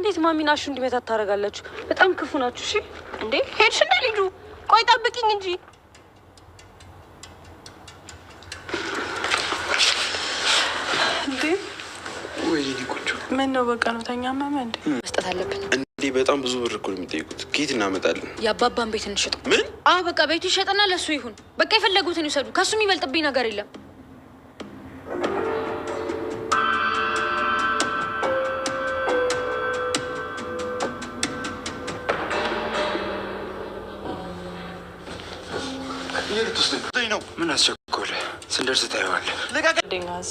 እንዴት ማሚናሹ እንዲመታት ታረጋላችሁ? በጣም ክፉ ናችሁ። እሺ እንዴ ሄድሽ እንደ ልጁ ቆይ ጠብቂኝ እንጂ እንዴ ወይ ሊቆቹ ምን ነው በቃ ነው ተኛ ማማ እንዴ መስጠት አለብን እንዴ በጣም ብዙ ብር እኮ ነው የሚጠይቁት ከየት እናመጣለን የአባባን ቤት እንሽጠው ምን አዎ በቃ ቤቱ ይሸጥና ለሱ ይሁን በቃ የፈለጉትን ይሰዱ ከሱ የሚበልጥብኝ ነገር የለም ነው ምን አስቸኮለ ስንደርስ ታየዋለህ ለጋገደኛስ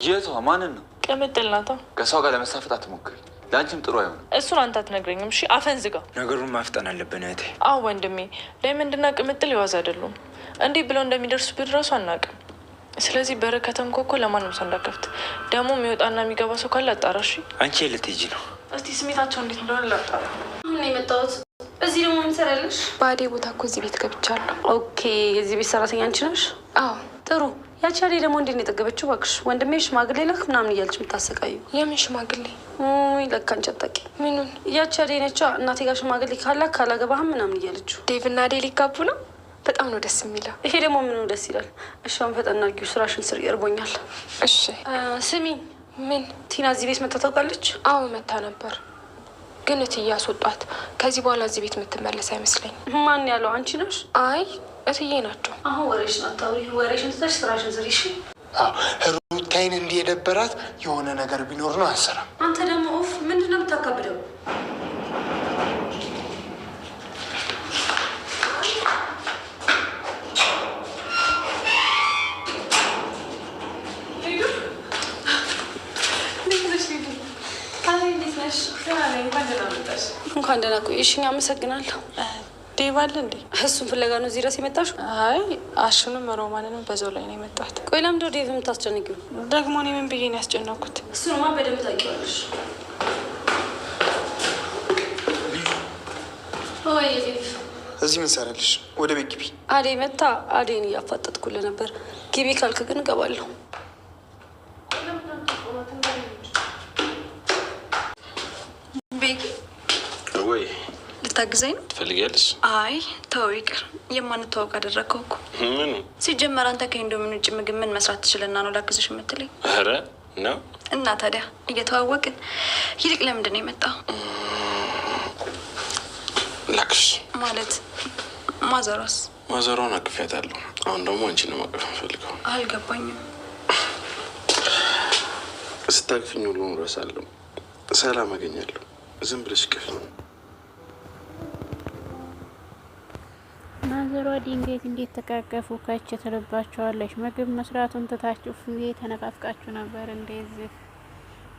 የቷ ማንን ነው ቅምጥል ናታ ከሷ ጋር ለመሳፈጥ አትሞክሪ ለአንቺም ጥሩ አይሆንም እሱን አንተ አትነግረኝም እሺ አፈን ዝጋ ነገሩን ማፍጠን አለብን እህቴ አዎ ወንድሜ ለምንድና ቅምጥል ይዋዝ አይደሉም እንዴ ብለው እንደሚደርሱ ብድረሱ አናውቅም ስለዚህ በረከተን ኮኮ ለማንም ሰው እንዳከፍት ደግሞ የሚወጣና የሚገባ ሰው ካለ አጣራሽ አንቺ ልትሄጂ ነው እስቲ ስሜታቸው እንዴት እንደሆነ ላጣራ ምን የመጣሁት እዚህ ደግሞ ምን ሰራለሽ ባዴ ቦታ እኮ እዚህ ቤት ገብቻለሁ ኦኬ የዚህ ቤት ሰራተኛ አንቺ ነሽ አዎ ጥሩ ያቺ አዴ ደግሞ እንዴት ነው የጠገበችው እባክሽ ወንድሜ ሽማግሌ ላክ ምናምን እያለች የምታሰቃዩ የምን ሽማግሌ ለካ አንቺ አታውቂም ምኑን ያቺ አዴ ነች እናቴ ጋር ሽማግሌ ካላክ ካላገባህም ምናምን እያለችው ዴቭና አዴ ሊጋቡ ነው በጣም ነው ደስ የሚለው ይሄ ደግሞ ምን ነው ደስ ይላል እሺ አሁን ፈጠን አድርጊው ስራሽን ስር ይርቦኛል እሺ ስሚ ምን ቲና እዚህ ቤት መታ ታውቃለች አዎ መታ ነበር ግን እትዬ አስወጧት ከዚህ በኋላ እዚህ ቤት የምትመለስ አይመስለኝም ማን ያለው አንቺ ነሽ አይ እትዬ ናቸው አሁን ወሬሽን አታውሪ ወሬሽን ትተሽ ስራሽን ስሪ እሺ ሩታይን እንዲህ የደበራት የሆነ ነገር ቢኖር ነው አሰራ አንተ ደግሞ ኦፍ ምንድን ነው የምታካብደው እንኳን ደህና ቆየሽኝ አመሰግናለሁ ዴቭ አለ እንዴ እሱን ፍለጋ ነው እዚህ ድረስ የመጣሽው አይ አሹንም ሮማንንም በዛው ላይ ነው የመጣሁት ቆይ ለምንድን ነው ዴቭ የምታስጨንቂው ደግሞ እኔ ምን ብዬ ነው ያስጨነኩት እሱንማ በደንብ ታውቂዋለሽ ወይ ዴቭ እዚህ ምን ሰራልሽ ወደ ቤት ግቢ አዴ መታ አዴን እያፋጠጥኩልህ ነበር ግቢ ካልክ ግን እገባለሁ ቤኪ ወይ ልታግዘኝ ነው ትፈልጊያለሽ አይ ተው ይቅር የማንተዋወቅ አደረግከው እኮ ምን ሲጀመር አንተ ከኢንዶሚን ውጭ ምግብ ምን መስራት ትችልና ነው ላግዝሽ የምትለኝ ኧረ ነው እና ታዲያ እየተዋወቅን ይልቅ ለምንድን ነው የመጣው ላክሽ ማለት ማዘሯስ ማዘሯን አቅፌያታለሁ አሁን ደግሞ አንቺን ነው ማቀፍ የምፈልገው አልገባኝም ስታቅፊኝ ሁሉን እረሳለሁ ሰላም አገኛለሁ ዝም ብለሽ ቅፊኝ ማዘሯ ድንገት እንዴት ተቃቀፉ ካች ትልባቸዋለች ምግብ መስራቱን ትታችሁ ፍዬ ተነፋፍቃችሁ ነበር እንደዚህ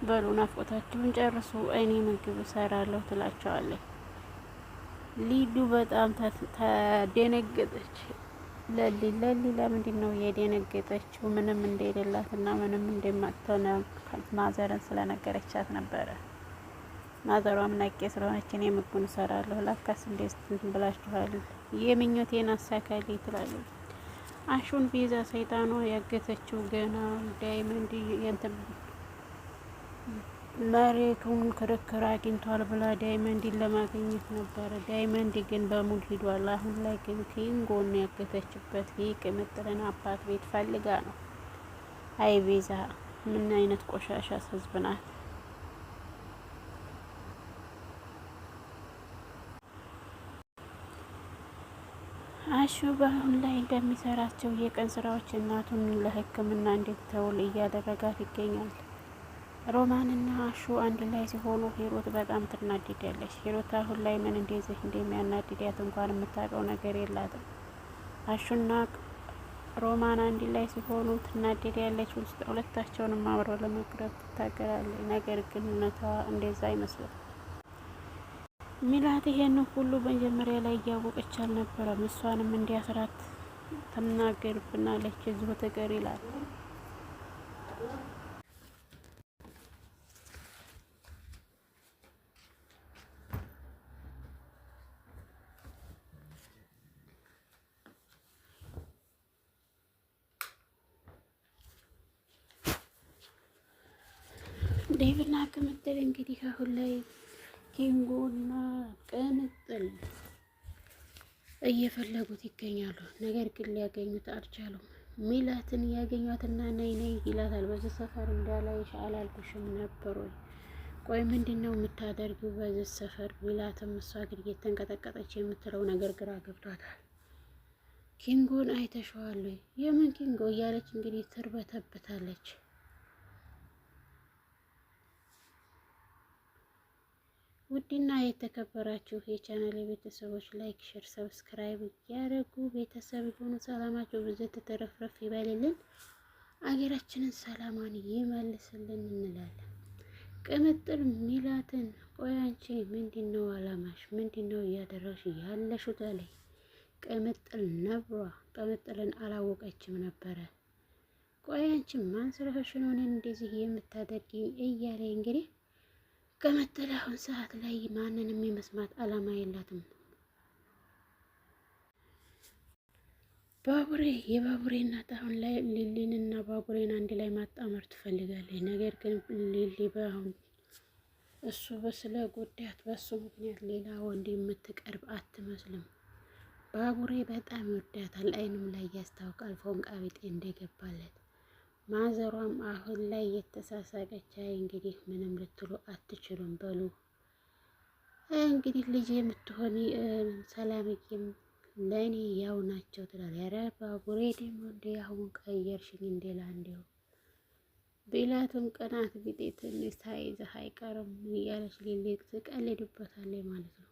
በሉ ናፍቆታችሁን ጨርሱ እኔ ምግብ እሰራለሁ ትላቸዋለች ሊዱ በጣም ተደነገጠች ለሊ ለምንድን ነው የደነገጠችው ምንም እንደሌላትና ምንም እንደማትሆነ ማዘርን ስለነገረቻት ነበረ ማዘሯም ናቄ ስለሆነች እኔ ምግቡን እሰራለሁ ላካስ እንዴት ብላችኋል የምኞቴን አሳካልኝ ትላለች አሹን ቪዛ ሰይጣኗ ያገተችው ገና ዳይመንድ የንተም መሬቱን ክርክር አግኝቷል ብላ ዳይመንድን ለማግኘት ነበረ ዳይመንድ ግን በሙድ ሂዷል አሁን ላይ ግን ኪንጎን ያገተችበት የቅምጥልን አባት ቤት ፈልጋ ነው አይ ቪዛ ምን አይነት ቆሻሻ ህዝብ ናት አሹ በአሁን ላይ እንደሚሰራቸው የቀን ስራዎች እናቱን ለሕክምና እንድትተውል እያደረጋት ይገኛል። ሮማንና አሹ አንድ ላይ ሲሆኑ ሂሩት በጣም ትናደዳለች። ሂሩት አሁን ላይ ምን እንደዚህ እንደሚያናድዳት እንኳን የምታውቀው ነገር የላትም። አሹና ሮማን አንድ ላይ ሲሆኑ ትናደዳለች። ሁለታቸውንም አብረው ለመቅረብ ትታገላለች። ነገር ግን እውነቷ እንደዛ አይመስልም። ሚላት ይሄን ሁሉ መጀመሪያ ላይ እያወቀች አልነበረም። እሷንም እንዲያስራት ተናገርብናለች እዚሁ ተቀር ይላል። ዴቭና ቅምጥል እንግዲህ አሁን ላይ ኪንጎና ቅምጥል እየፈለጉት ይገኛሉ። ነገር ግን ሊያገኙት አልቻሉም። ሚላትን ያገኟትና ነይ ነይ ይላታል። በዚህ ሰፈር እንዳላይሽ አላልኩሽም ነበር ወይ? ቆይ ምንድን ነው የምታደርጊው በዚህ ሰፈር ሚላትም፣ እሷ ግን እየተንቀጠቀጠች የምትለው ነገር ግራ ገብቷታል። ኪንጎን አይተሸዋል ወይ? የምን ኪንጎ እያለች እንግዲህ ትርበተብታለች። ውድና የተከበራችሁ የቻናል ቤተሰቦች ላይክ፣ ሼር፣ ሰብስክራይብ እያደረጉ ቤተሰብ የሆኑ ሰላማችሁ ብዙ ተተረፍረፍ ይበልልን፣ አገራችንን ሰላማን ይመልስልን እንላለን። ቅምጥል ሚላትን ቆይ አንቺ ምንድነው አላማሽ? ምንድነው እያደረግሽ ያለሽው? ታለይ ቅምጥል ነብሯ ቅምጥልን አላወቀችም ነበረ። ቆይ አንቺ ማን ስለሆንሽ ነው እኔን እንደዚህ የምታደርጊ? እያለ እንግዲህ ቅምጥል አሁን ሰዓት ላይ ማንንም የመስማት አላማ የላትም። ባቡሬ የባቡሬ እናት አሁን ላይ ሊሊን እና ባቡሬን አንድ ላይ ማጣመር ትፈልጋለች። ነገር ግን ሊሊ በአሁን እሱ በስለ ጉዳት በሱ ምክንያት ሌላ ወንድ የምትቀርብ አትመስልም። ባቡሬ በጣም ይወዳታል፣ አይኑም ላይ ያስታውቃል ፎንቃ ቢጤ እንደገባለት። ማዘሯም አሁን ላይ የተሳሳቀች እንግዲህ ምንም ልትሉ አትችሉም። በሉ እንግዲህ ልጅ የምትሆኒ ሰላምዬም ለእኔ ያው ናቸው ትላል። ያረ ባቡሬ ደግሞ እንደ አሁን ቀየርሽኝ እንደላ እንዲው ቢላቱም ቅናት ቢጤ ትንሽ ሳይዝህ አይቀርም እያለች ሊሊ ትቀልድበታለች ማለት ነው።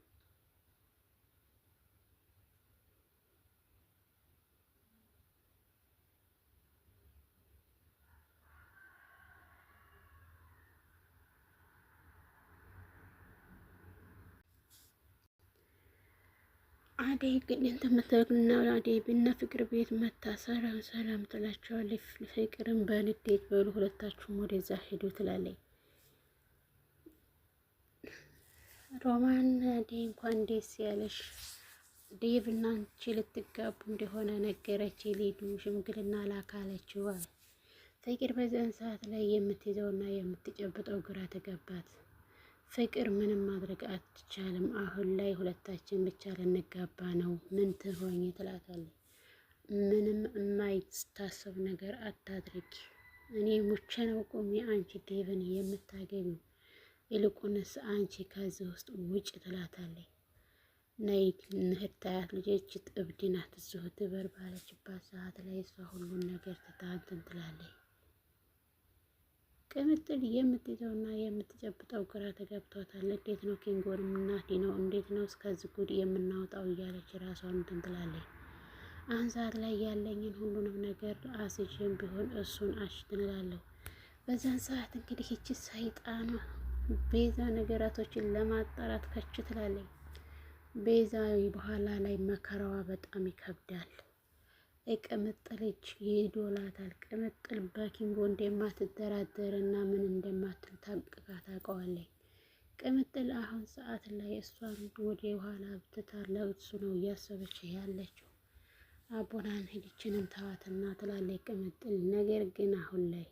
አደይ ግን እንደምታውቁና አደይ ብና ፍቅር ቤት መታ ሰላም ሰላም ትላቸዋለች። ፍቅርን በንዴት በሉ ሁለታችሁም ወደዛ ሄዱ ትላለች። ሮማን አደይ እንኳን ደስ ያለሽ፣ ዴቭ እና አንቺ ልትጋቡ እንደሆነ ነገረች። ሊዱ ሽምግልና ላካለችው አለ ፍቅር። በዚያን ሰዓት ላይ የምትይዘውና የምትጨብጠው ግራ ተገባት። ፍቅር ምንም ማድረግ አትቻልም። አሁን ላይ ሁለታችን ብቻ ልንጋባ ነው፣ ምን ትሆኝ ትላታለች። ምንም የማይታሰብ ነገር አታድርጊ፣ እኔ ሙቼ ነው ቆሜ አንቺ ዴቭን የምታገቢው፣ ይልቁንስ አንቺ ከዚህ ውስጥ ውጭ ትላታለች። ነይ እንሂድ ታያት ልጆች እብድ ናት እዚሁ ትበር ባለችባት ሰዓት ላይ እሷ ሁሉን ነገር ትታንትን ትላለች። ቅምጥል የምትይዘውና የምትጨብጠው ግራ ተገብቷታል። እንዴት ነው ኪንጎንም እናቴ ነው እንዴት ነው እስከዚህ ጉድ የምናወጣው እያለች ራሷን እንትን ትላለች። አሁን ሰዓት ላይ ያለኝን ሁሉንም ነገር አስይዤም ቢሆን እሱን አሽትንላለሁ። በዛን ሰዓት እንግዲህ ይቺ ሰይጣኗ ቤዛ ነገራቶችን ለማጣራት ከች ትላለች። ቤዛ በኋላ ላይ መከራዋ በጣም ይከብዳል። ቅምጥል እጅ ይዶላታል። ቅምጥል በኪንጎ እንደማትደራደር እና ምን እንደማትል ታቅቃ ታውቀዋለች። ቅምጥል አሁን ሰዓት ላይ እሷን ወደ ኋላ ብትታለው እሱ ነው እያሰበች ያለችው። አቦናን ሄድችንም ተዋትና ትላለች ቅምጥል። ነገር ግን አሁን ላይ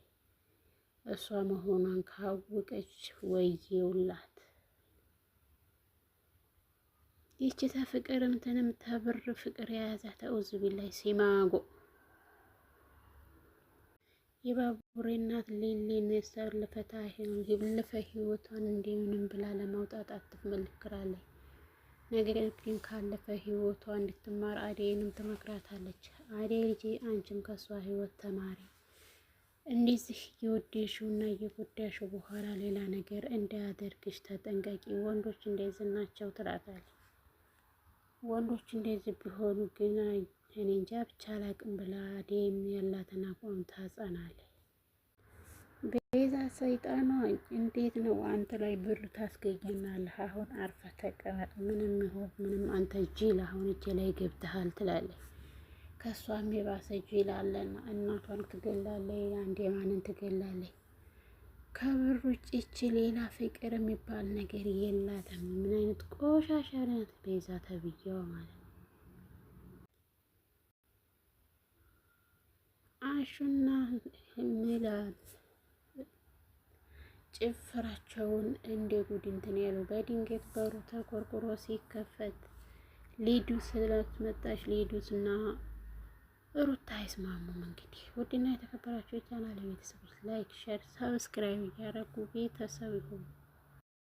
እሷ መሆኗን ካወቀች ወየውላት። ይቺ ተፍቅር እንትንም ተብር ፍቅር የያዛት አውዝ ቢላይ ሲማጎ የባቡሬ እናት ሊሊን ያሳለፈታ ይብልፈ ህይወቷን እንደምንም ብላ ለማውጣት አትመልክራለች። ነገር ግን ካለፈ ህይወቷ እንድትማር አደይንም ትመክራታለች። አደይ ልጄ አንቺም ከሷ ህይወት ተማሪ፣ እንደዚህ እየወደሽውና እየጎዳሽው በኋላ ሌላ ነገር እንዳያደርግሽ ተጠንቀቂ፣ ወንዶች እንደዚህ ናቸው ትላታለች። ወንዶች እንደዚህ ቢሆኑ ግን እኔ እንጃ ብቻ አላቅም ብላ አደይም ያላትን አቋም ታጸናለች። ቤዛ ሰይጣኗ እንዴት ነው አንተ ላይ ብር ታስገኘናለህ? አሁን አርፈ ተቀመጥ፣ ምንም ይሆን ምንም አንተ ጅል አሁን እጄ ላይ ገብተሃል ትላለች። ከሷም የባሰ ጅል አለና እናቷን ትገላለች፣ አንዴ ማንን ትገላለች። ከብር ውጭ ይቺ ሌላ ፍቅር የሚባል ነገር የላትም። ምን አይነት ቆሻሻ ናት ቤዛ ተብዬዋ ማለት ነው። አሹና ሚላት ጭፈራቸውን እንደ ጉድ እንትን ያሉ በድንገት በሩ ተቆርቁሮ ሲከፈት ሊዱ ስለመጣች ሊዱስና ሩታ አይስማሙም። እንግዲህ ውድና የተከበራችሁ የቻናል ቤተሰቦች ላይክ፣ ሼር፣ ሰብስክራይብ እያደረጉ ቤተሰብ ይሁኑ።